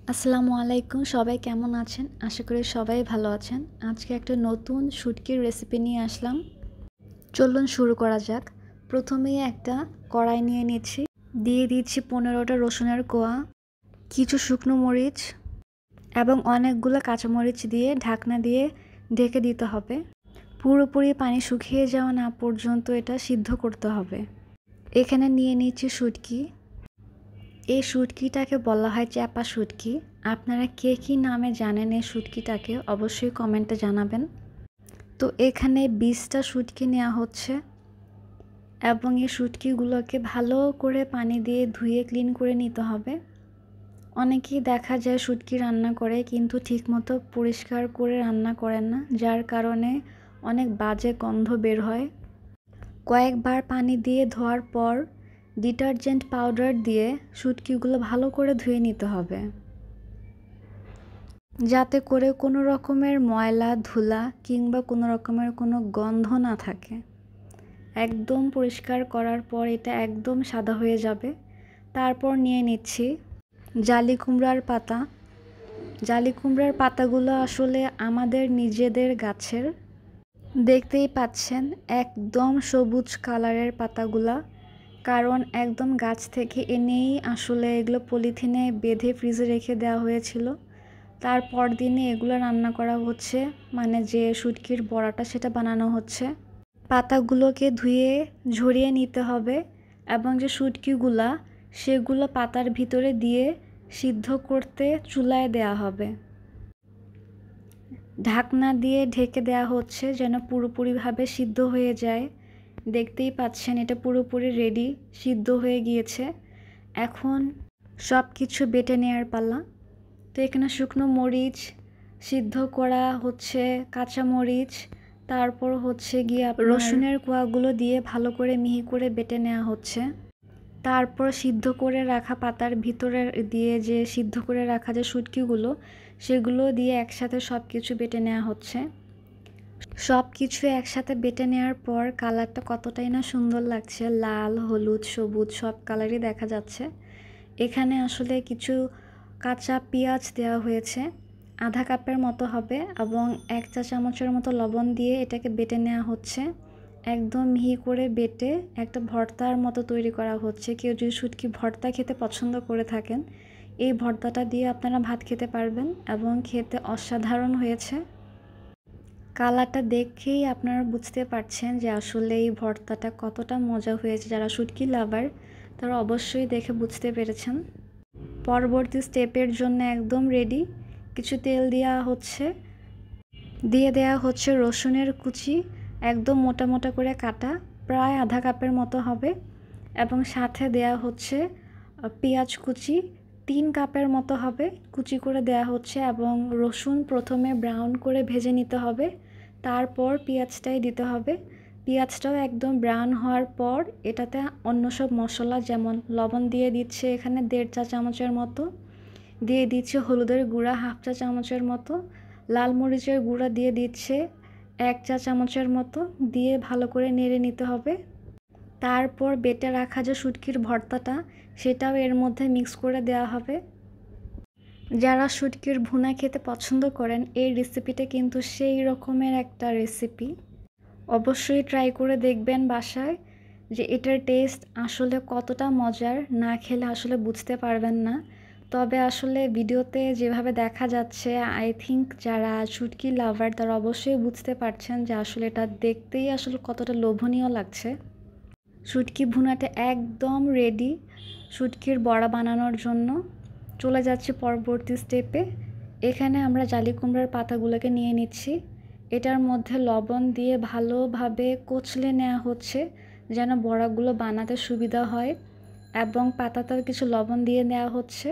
আসসালামু আলাইকুম, সবাই কেমন আছেন? আশা করি সবাই ভালো আছেন। আজকে একটা নতুন শুটকির রেসিপি নিয়ে আসলাম। চলুন শুরু করা যাক। প্রথমেই একটা কড়াই নিয়ে নিচ্ছি। দিয়ে দিচ্ছি 15টা রসুনের কোয়া, কিছু শুকনো মরিচ এবং অনেকগুলো কাঁচামরিচ দিয়ে ঢাকনা দিয়ে ঢেকে দিতে হবে। পুরোপুরি পানি শুকিয়ে যাওয়া না পর্যন্ত এটা সিদ্ধ করতে হবে। এখানে নিয়ে নিচ্ছি শুটকি। এই শুটকিটাকে বলা হয় চ্যাপা শুটকি। আপনারা কে কী নামে জানেন এই শুটকিটাকে অবশ্যই কমেন্টে জানাবেন। তো এখানে 20টা শুটকি নেওয়া হচ্ছে এবং এই শুটকিগুলোকে ভালো করে পানি দিয়ে ধুয়ে ক্লিন করে নিতে হবে। অনেকেই দেখা যায় শুটকি রান্না করে কিন্তু ঠিকমতো পরিষ্কার করে রান্না করেন না, যার কারণে অনেক বাজে গন্ধ বের হয়। কয়েকবার পানি দিয়ে ধোয়ার পর ডিটারজেন্ট পাউডার দিয়ে শুটকিগুলো ভালো করে ধুয়ে নিতে হবে, যাতে করে কোনো রকমের ময়লা ধুলা কিংবা কোনো রকমের কোনো গন্ধ না থাকে। একদম পরিষ্কার করার পর এটা একদম সাদা হয়ে যাবে। তারপর নিয়ে নিচ্ছি জালি কুমড়ার পাতা। জালি কুমড়ার পাতাগুলো আসলে আমাদের নিজেদের গাছের, দেখতেই পাচ্ছেন একদম সবুজ কালারের পাতাগুলা, কারণ একদম গাছ থেকে এনেই আসলে এগুলো পলিথিনে বেঁধে ফ্রিজে রেখে দেওয়া হয়েছিল। তারপর দিনে এগুলো রান্না করা হচ্ছে, মানে যে শুটকির বড়াটা সেটা বানানো হচ্ছে। পাতাগুলোকে ধুয়ে ঝরিয়ে নিতে হবে এবং যে শুটকিগুলা সেগুলো পাতার ভিতরে দিয়ে সিদ্ধ করতে চুলায় দেয়া হবে। ঢাকনা দিয়ে ঢেকে দেওয়া হচ্ছে যেন পুরোপুরিভাবে সিদ্ধ হয়ে যায়। দেখতেই পাচ্ছেন এটা পুরোপুরি রেডি, সিদ্ধ হয়ে গিয়েছে। এখন সব কিছু বেটে নেওয়ার পালা। তো এখানে শুকনো মরিচ সিদ্ধ করা হচ্ছে, কাঁচা মরিচ, তারপর হচ্ছে গিয়ে রসুনের কোয়াগুলো দিয়ে ভালো করে মিহি করে বেটে নেওয়া হচ্ছে। তারপর সিদ্ধ করে রাখা পাতার ভিতরে দিয়ে যে সিদ্ধ করে রাখা যে শুটকিগুলো সেগুলো দিয়ে একসাথে সব কিছু বেটে নেওয়া হচ্ছে। সব কিছু একসাথে বেটে নেওয়ার পর কালারটা কতটাই না সুন্দর লাগছে, লাল হলুদ সবুজ সব কালারই দেখা যাচ্ছে। এখানে আসলে কিছু কাঁচা পেঁয়াজ দেওয়া হয়েছে, আধা কাপের মতো হবে, এবং 1 চা চামচের মতো লবণ দিয়ে এটাকে বেটে নেওয়া হচ্ছে। একদম মিহি করে বেটে একটা ভর্তার মতো তৈরি করা হচ্ছে। কেউ যদি শুটকি ভর্তা খেতে পছন্দ করে থাকেন, এই ভর্তাটা দিয়ে আপনারা ভাত খেতে পারবেন এবং খেতে অসাধারণ হয়েছে। কালারটা দেখেই আপনারা বুঝতে পারছেন যে আসলে এই ভর্তাটা কতটা মজা হয়েছে। যারা শুটকি লাভার তারা অবশ্যই দেখে বুঝতে পেরেছেন। পরবর্তী স্টেপের জন্য একদম রেডি। কিছু তেল দিয়ে দেওয়া হচ্ছে রসুনের কুচি, একদম মোটা মোটা করে কাটা, প্রায় আধা কাপের মতো হবে, এবং সাথে দেয়া হচ্ছে পেঁয়াজ কুচি 3 কাপের মতো হবে, কুচি করে দেয়া হচ্ছে। এবং রসুন প্রথমে ব্রাউন করে ভেজে নিতে হবে, তারপর পেঁয়াজটাই দিতে হবে। পেঁয়াজটাও একদম ব্রাউন হওয়ার পর এটাতে অন্য সব মশলা যেমন লবণ দিয়ে দিচ্ছে এখানে 1.5 চা চামচের মতো, দিয়ে দিচ্ছে হলুদের গুঁড়া 1/2 চা চামচের মতো, লাল মরিচের গুঁড়া দিয়ে দিচ্ছে 1 চা চামচের মতো, দিয়ে ভালো করে নেড়ে নিতে হবে। তারপর বেটে রাখা যে শুটকির ভর্তাটা সেটাও এর মধ্যে মিক্স করে দেওয়া হবে। যারা শুটকির ভুনা খেতে পছন্দ করেন এই রেসিপিটা কিন্তু সেই রকমের একটা রেসিপি। অবশ্যই ট্রাই করে দেখবেন বাসায়, যে এটার টেস্ট আসলে কতটা মজার, না খেলে আসলে বুঝতে পারবেন না। তবে আসলে ভিডিওতে যেভাবে দেখা যাচ্ছে আই থিঙ্ক যারা শুটকি লাভার তারা অবশ্যই বুঝতে পারছেন যে আসলে এটা দেখতেই আসলে কতটা লোভনীয় লাগছে। শুটকি ভুনাটা একদম রেডি শুটকির বড়া বানানোর জন্য। চলে যাচ্ছি পরবর্তী স্টেপে। এখানে আমরা জালি কুমড়ার পাতাগুলোকে নিয়ে নিচ্ছি। এটার মধ্যে লবণ দিয়ে ভালোভাবে কচলে নেওয়া হচ্ছে যেন বড়াগুলো বানাতে সুবিধা হয়, এবং পাতাতেও কিছু লবণ দিয়ে নেওয়া হচ্ছে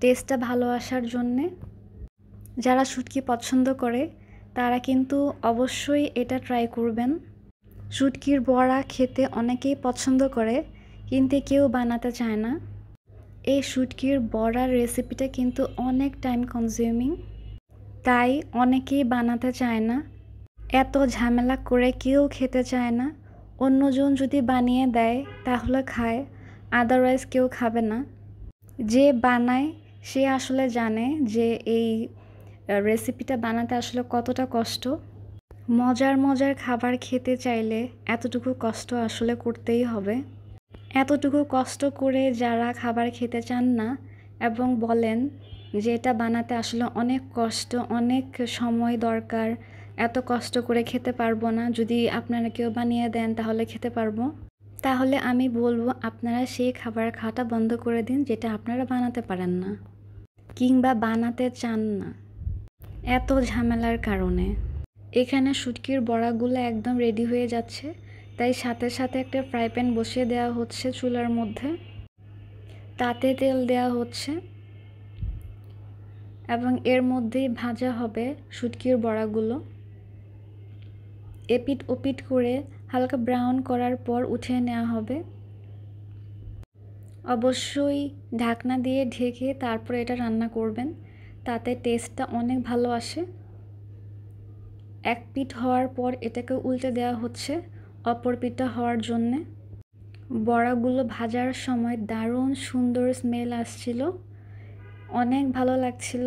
টেস্টটা ভালো আসার জন্যে। যারা শুটকি পছন্দ করে তারা কিন্তু অবশ্যই এটা ট্রাই করবেন। শুটকির বড়া খেতে অনেকেই পছন্দ করে কিন্তু কেউ বানাতে চায় না। এই শুটকির বড়ার রেসিপিটা কিন্তু অনেক টাইম কনজিউমিং, তাই অনেকেই বানাতে চায় না। এত ঝামেলা করে কেউ খেতে চায় না। অন্যজন যদি বানিয়ে দেয় তাহলে খায়, আদারওয়াইজ কেউ খাবে না। যে বানায় সে আসলে জানে যে এই রেসিপিটা বানাতে আসলে কতটা কষ্ট। মজার মজার খাবার খেতে চাইলে এতটুকু কষ্ট আসলে করতেই হবে। এতটুকু কষ্ট করে যারা খাবার খেতে চান না এবং বলেন যে এটা বানাতে আসলে অনেক কষ্ট, অনেক সময় দরকার, এত কষ্ট করে খেতে পারবো না, যদি আপনারা কেউ বানিয়ে দেন তাহলে খেতে পারবো, তাহলে আমি বলবো আপনারা সেই খাবার খাওয়াটা বন্ধ করে দিন যেটা আপনারা বানাতে পারেন না কিংবা বানাতে চান না এত ঝামেলার কারণে। এখানে শুটকির বড়াগুলো একদম রেডি হয়ে যাচ্ছে, তাই সাথে সাথে একটা ফ্রাই প্যান বসিয়ে দেওয়া হচ্ছে চুলার মধ্যে, তাতে তেল দেওয়া হচ্ছে এবং এর মধ্যেই ভাজা হবে শুটকির বড়াগুলো। এপিট ওপিট করে হালকা ব্রাউন করার পর উঠিয়ে নেওয়া হবে। অবশ্যই ঢাকনা দিয়ে ঢেকে তারপর এটা রান্না করবেন, তাতে টেস্টটা অনেক ভালো আসে। এক পিঠ হওয়ার পর এটাকে উল্টে দেওয়া হচ্ছে অপর পিঠটা হওয়ার জন্যে। বড়াগুলো ভাজার সময় দারুণ সুন্দর স্মেল আসছিল, অনেক ভালো লাগছিল।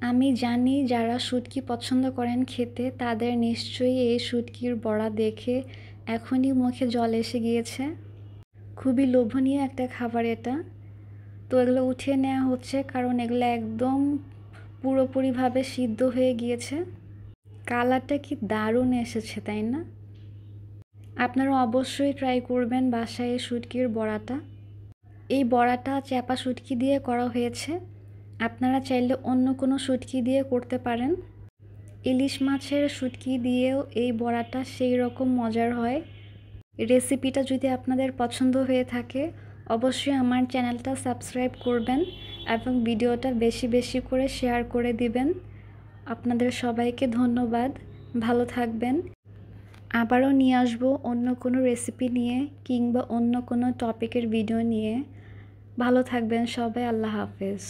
আমি জানি যারা শুটকি পছন্দ করেন খেতে তাদের নিশ্চয়ই এই শুটকির বড়া দেখে এখনই মুখে জল এসে গিয়েছে। খুবই লোভনীয় একটা খাবার এটা। তো এগুলো উঠিয়ে নেওয়া হচ্ছে কারণ এগুলো একদম পুরোপুরিভাবে সিদ্ধ হয়ে গিয়েছে। কালারটা কি দারুণ এসেছে, তাই না? আপনারা অবশ্যই ট্রাই করবেন বাসায় এই শুটকির বড়াটা। এই বড়াটা চ্যাপা শুটকি দিয়ে করা হয়েছে, আপনারা চাইলে অন্য কোনো শুটকি দিয়ে করতে পারেন। ইলিশ মাছের শুটকি দিয়েও এই বড়াটা সেই রকম মজার হয়। রেসিপিটা যদি আপনাদের পছন্দ হয়ে থাকে অবশ্যই আমার চ্যানেলটা সাবস্ক্রাইব করবেন এবং ভিডিওটা বেশি বেশি করে শেয়ার করে দিবেন। আপনাদের সবাইকে ধন্যবাদ, ভালো থাকবেন। আবারও নিয়ে আসবো অন্য কোনো রেসিপি নিয়ে কিংবা অন্য কোনো টপিকের ভিডিও নিয়ে। ভালো থাকবেন সবাই, আল্লাহ হাফেজ।